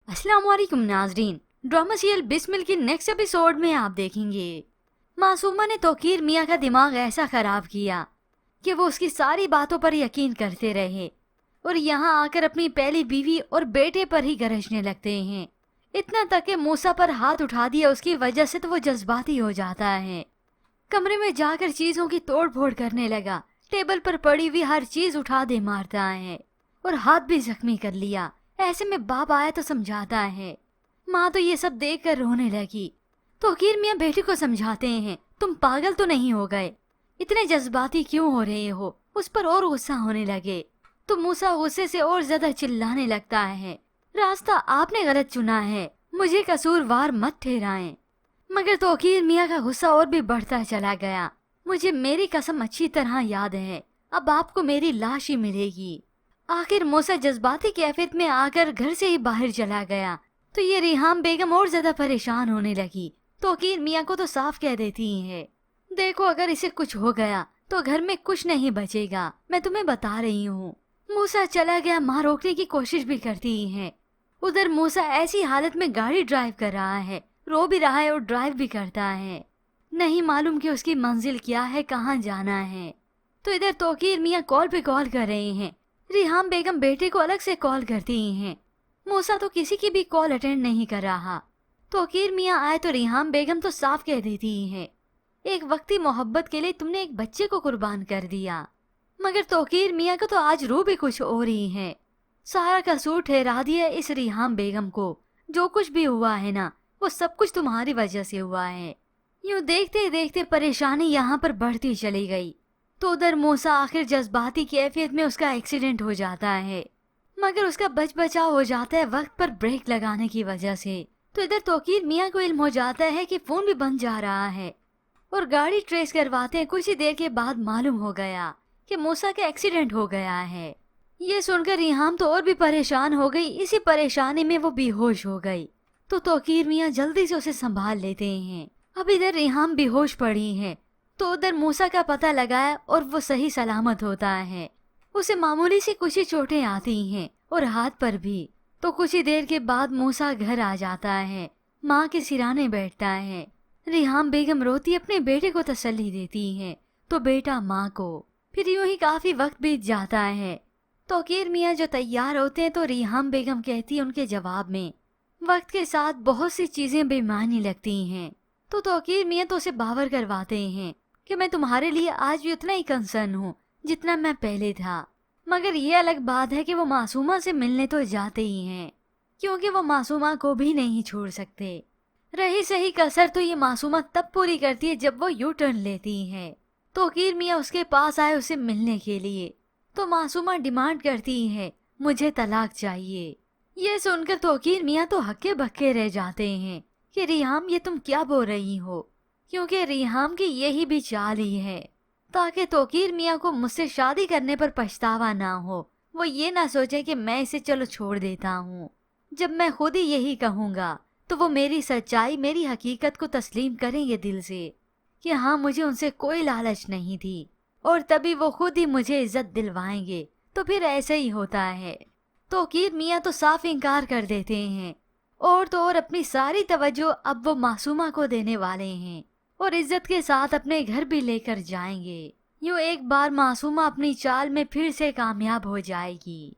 अस्सलाम वालेकुम नाजरीन। ड्रामा सीरियल बिस्मिल की नेक्स्ट एपिसोड में आप देखेंगे मासूमा ने तौकीर मियाँ का दिमाग ऐसा खराब किया कि वो उसकी सारी बातों पर यकीन करते रहे और यहाँ आकर अपनी पहली बीवी और बेटे पर ही गरजने लगते हैं। इतना तक कि मूसा पर हाथ उठा दिया उसकी वजह से तो वो जज्बाती हो जाता है। कमरे में जाकर चीजों की तोड़ फोड़ करने लगा, टेबल पर पड़ी हुई हर चीज उठा दे मारता है और हाथ भी जख्मी कर लिया। ऐसे में बाप आया तो समझाता है। माँ तो ये सब देख कर रोने लगी। तौकीर मियाँ बेटे को समझाते हैं, तुम पागल तो नहीं हो गए, इतने जज्बाती क्यों हो रहे हो। उस पर और गुस्सा होने लगे तो मूसा गुस्से से और ज्यादा चिल्लाने लगता है, रास्ता आपने गलत चुना है, मुझे कसूरवार मत ठहराएं। मगर तौकीर मियाँ का गुस्सा और भी बढ़ता चला गया। मुझे मेरी कसम अच्छी तरह याद है, अब आपको मेरी लाश ही मिलेगी। आखिर मूसा जज्बाती कैफियत में आकर घर से ही बाहर चला गया तो ये रिहाम बेगम और ज्यादा परेशान होने लगी। तौकीर मियाँ को तो साफ कह देती है, देखो अगर इसे कुछ हो गया तो घर में कुछ नहीं बचेगा, मैं तुम्हें बता रही हूँ। मूसा चला गया, माँ रोकने की कोशिश भी करती है। उधर मूसा ऐसी हालत में गाड़ी ड्राइव कर रहा है, रो भी रहा है और ड्राइव भी करता है। नहीं मालूम कि उसकी मंजिल क्या है, कहाँ जाना है। तो इधर तौकीर मियाँ कॉल पे कॉल कर रहे हैं। रिहाम बेगम बेटे को अलग से कॉल करती हैं। मूसा तो किसी की भी कॉल अटेंड नहीं कर रहा। तौकीर मियाँ आए तो रिहाम बेगम तो साफ कह देती हैं, एक वक्ती मोहब्बत के लिए तुमने एक बच्चे को कुर्बान कर दिया। मगर तौकीर मियाँ को तो आज रूह भी कुछ और ही है। सारा कसूर ठहरा दिया इस रिहाम बेगम को। जो कुछ भी हुआ है ना, वो सब कुछ तुम्हारी वजह से हुआ है। यूँ देखते देखते परेशानी यहाँ पर बढ़ती चली गई। तो उधर मूसा आखिर जज्बाती कैफियत में उसका एक्सीडेंट हो जाता है, मगर उसका बच बचाव हो जाता है वक्त पर ब्रेक लगाने की वजह से। तो इधर तौकीर मियाँ को इल्म हो जाता है कि फोन भी बंद जा रहा है और गाड़ी ट्रेस करवाते हैं। कुछ ही देर के बाद मालूम हो गया कि मूसा का एक्सीडेंट हो गया है। ये सुनकर रिहाम तो और भी परेशान हो गई। इसी परेशानी में वो बेहोश हो गई तो तौकीर मियाँ जल्दी से उसे संभाल लेते हैं। अब इधर रिहाम बेहोश पड़ी है तो उधर मूसा का पता लगाया और वो सही सलामत होता है। उसे मामूली सी कुछ ही चोटें आती हैं और हाथ पर भी। तो कुछ ही देर के बाद मूसा घर आ जाता है, माँ के सिराने बैठता है। रिहाम बेगम रोती अपने बेटे को तसल्ली देती है तो बेटा माँ को। फिर यूं ही काफी वक्त बीत जाता है। तौकीर मियाँ जो तैयार होते हैं तो रिहाम बेगम कहती है उनके जवाब में, वक्त के साथ बहुत सी चीजें बेमानी लगती हैं। तो तौकीर मियाँ तो उसे बावर करवाते हैं कि मैं तुम्हारे लिए आज भी उतना ही कंसर्न हूँ जितना मैं पहले था। मगर ये अलग बात है कि वो मासूमा से मिलने तो जाते ही हैं, क्योंकि वो मासूमा को भी नहीं छोड़ सकते। रही सही कसर तो ये मासूमा तब पूरी करती है जब वो यू टर्न लेती है। तौकीर मियाँ उसके पास आए उसे मिलने के लिए तो मासूमा डिमांड करती है, मुझे तलाक चाहिए। ये सुनकर तौकीर मियाँ तो हक्के बक्के रह जाते हैं कि रिहाम ये तुम क्या बोल रही हो, क्योंकि रिहाम की यही भी चाल ही है ताकि तौकीर मियाँ को मुझसे शादी करने पर पछतावा ना हो। वो ये ना सोचे कि मैं इसे चलो छोड़ देता हूँ। जब मैं खुद ही यही कहूँगा तो वो मेरी सच्चाई, मेरी हकीकत को तस्लीम करेंगे दिल से कि हाँ मुझे उनसे कोई लालच नहीं थी, और तभी वो खुद ही मुझे इज्जत दिलवाएंगे। तो फिर ऐसे ही होता है। तौकीर मियाँ तो साफ इनकार कर देते हैं और तो और अपनी सारी तवज्जो अब वो मासूमा को देने वाले हैं और इज्जत के साथ अपने घर भी लेकर जाएंगे। यूँ एक बार मासूमा अपनी चाल में फिर से कामयाब हो जाएगी।